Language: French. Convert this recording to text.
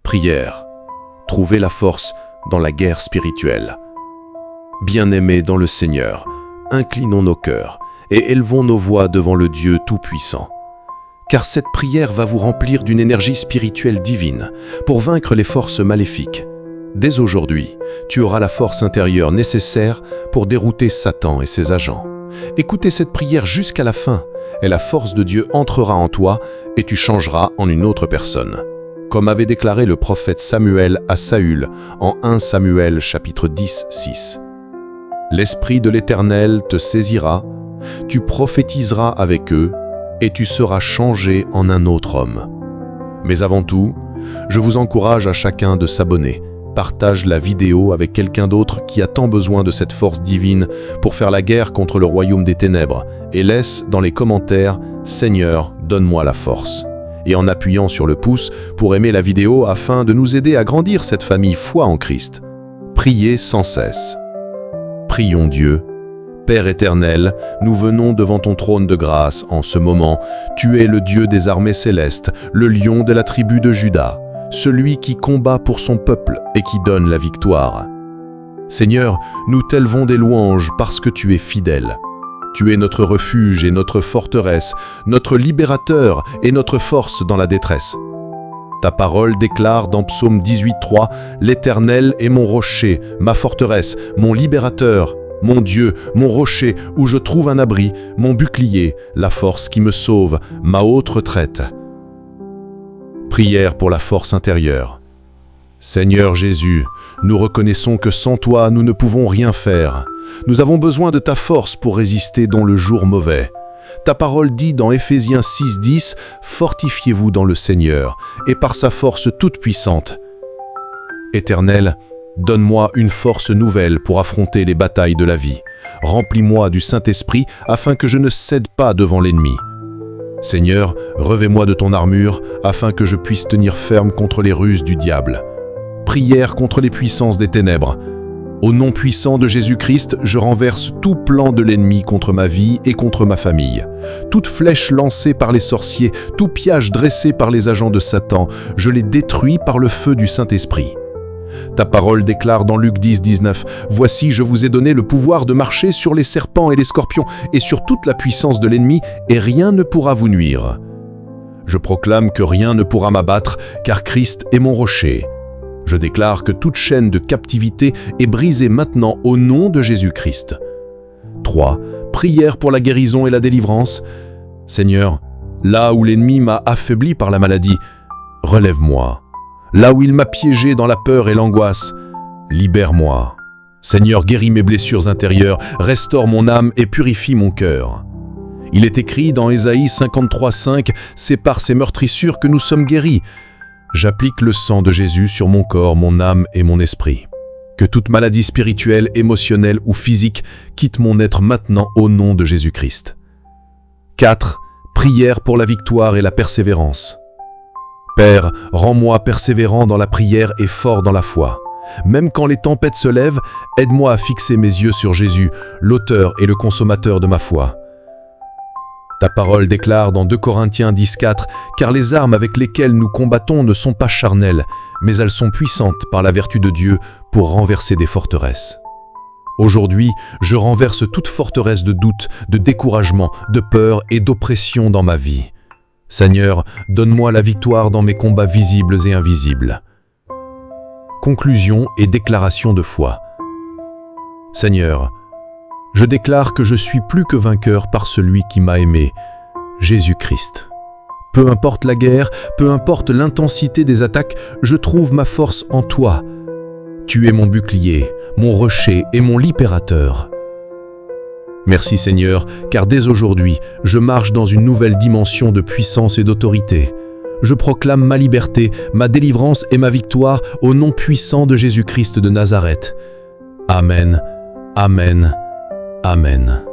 Prière. Trouver la force dans la guerre spirituelle. Bien-aimés dans le Seigneur, inclinons nos cœurs et élevons nos voix devant le Dieu Tout-Puissant. Car cette prière va vous remplir d'une énergie spirituelle divine pour vaincre les forces maléfiques. Dès aujourd'hui, tu auras la force intérieure nécessaire pour dérouter Satan et ses agents. Écoutez cette prière jusqu'à la fin et la force de Dieu entrera en toi et tu changeras en une autre personne. Comme avait déclaré le prophète Samuel à Saül en 1 Samuel chapitre 10, 6. L'Esprit de l'Éternel te saisira, tu prophétiseras avec eux et tu seras changé en un autre homme. Mais avant tout, je vous encourage à chacun de s'abonner. Partage la vidéo avec quelqu'un d'autre qui a tant besoin de cette force divine pour faire la guerre contre le royaume des ténèbres et laisse dans les commentaires « Seigneur, donne-moi la force » et en appuyant sur le pouce pour aimer la vidéo afin de nous aider à grandir cette famille foi en Christ. Priez sans cesse. Prions Dieu. Père éternel, nous venons devant ton trône de grâce en ce moment. Tu es le Dieu des armées célestes, le lion de la tribu de Juda, celui qui combat pour son peuple et qui donne la victoire. Seigneur, nous t'élevons des louanges parce que tu es fidèle. Tu es notre refuge et notre forteresse, notre libérateur et notre force dans la détresse. Ta parole déclare dans Psaume 18:3 « L'Éternel est mon rocher, ma forteresse, mon libérateur, mon Dieu, mon rocher où je trouve un abri, mon bouclier, la force qui me sauve, ma haute retraite. » Prière pour la force intérieure. Seigneur Jésus, nous reconnaissons que sans toi, nous ne pouvons rien faire. Nous avons besoin de ta force pour résister dans le jour mauvais. Ta parole dit dans Éphésiens 6:10 « Fortifiez-vous dans le Seigneur et par sa force toute puissante. » Éternel, donne-moi une force nouvelle pour affronter les batailles de la vie. Remplis-moi du Saint-Esprit afin que je ne cède pas devant l'ennemi. Seigneur, revêt-moi de ton armure afin que je puisse tenir ferme contre les ruses du diable. Prière contre les puissances des ténèbres. Au nom puissant de Jésus-Christ, je renverse tout plan de l'ennemi contre ma vie et contre ma famille. Toute flèche lancée par les sorciers, tout piège dressé par les agents de Satan, je les détruis par le feu du Saint-Esprit. Ta parole déclare dans Luc 10:19 « Voici, je vous ai donné le pouvoir de marcher sur les serpents et les scorpions et sur toute la puissance de l'ennemi, et rien ne pourra vous nuire. » Je proclame que rien ne pourra m'abattre, car Christ est mon rocher. Je déclare que toute chaîne de captivité est brisée maintenant au nom de Jésus-Christ. 3. Prière pour la guérison et la délivrance. Seigneur, là où l'ennemi m'a affaibli par la maladie, relève-moi. Là où il m'a piégé dans la peur et l'angoisse, libère-moi. Seigneur, guéris mes blessures intérieures, restaure mon âme et purifie mon cœur. Il est écrit dans Ésaïe 53:5 « C'est par ces meurtrissures que nous sommes guéris. » J'applique le sang de Jésus sur mon corps, mon âme et mon esprit. Que toute maladie spirituelle, émotionnelle ou physique quitte mon être maintenant au nom de Jésus-Christ. 4. Prière pour la victoire et la persévérance. Père, rends-moi persévérant dans la prière et fort dans la foi. Même quand les tempêtes se lèvent, aide-moi à fixer mes yeux sur Jésus, l'auteur et le consommateur de ma foi. Ta parole déclare dans 2 Corinthiens 10:4 « Car les armes avec lesquelles nous combattons ne sont pas charnelles, mais elles sont puissantes par la vertu de Dieu pour renverser des forteresses. » Aujourd'hui, je renverse toute forteresse de doute, de découragement, de peur et d'oppression dans ma vie. Seigneur, donne-moi la victoire dans mes combats visibles et invisibles. Conclusion et déclaration de foi. Seigneur, je déclare que je suis plus que vainqueur par celui qui m'a aimé, Jésus-Christ. Peu importe la guerre, peu importe l'intensité des attaques, je trouve ma force en toi. Tu es mon bouclier, mon rocher et mon libérateur. Merci Seigneur, car dès aujourd'hui, je marche dans une nouvelle dimension de puissance et d'autorité. Je proclame ma liberté, ma délivrance et ma victoire au nom puissant de Jésus-Christ de Nazareth. Amen, Amen, Amen.